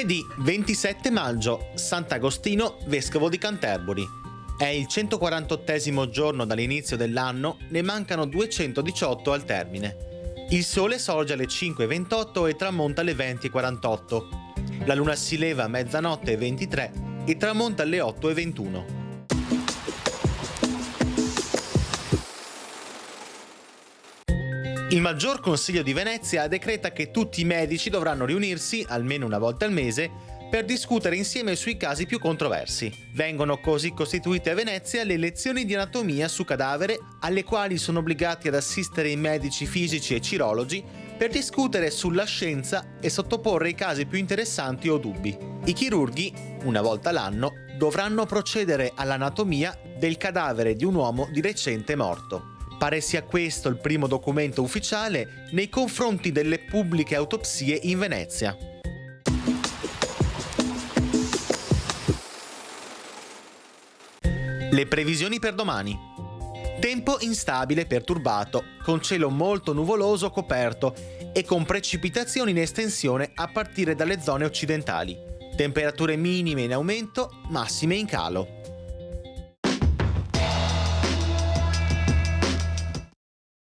Giovedì 27 maggio, Sant'Agostino, vescovo di Canterbury. È il 148° giorno dall'inizio dell'anno, ne mancano 218 al termine. Il sole sorge alle 5:28 e tramonta alle 20:48. La luna si leva a mezzanotte e 23 e tramonta alle 8:21. Il Maggior Consiglio di Venezia decreta che tutti i medici dovranno riunirsi, almeno una volta al mese, per discutere insieme sui casi più controversi. Vengono così costituite a Venezia le lezioni di anatomia su cadavere, alle quali sono obbligati ad assistere i medici fisici e cirologi per discutere sulla scienza e sottoporre i casi più interessanti o dubbi. I chirurghi, una volta l'anno, dovranno procedere all'anatomia del cadavere di un uomo di recente morto. Pare sia questo il primo documento ufficiale nei confronti delle pubbliche autopsie in Venezia. Le previsioni per domani. Tempo instabile e perturbato, con cielo molto nuvoloso coperto e con precipitazioni in estensione a partire dalle zone occidentali. Temperature minime in aumento, massime in calo.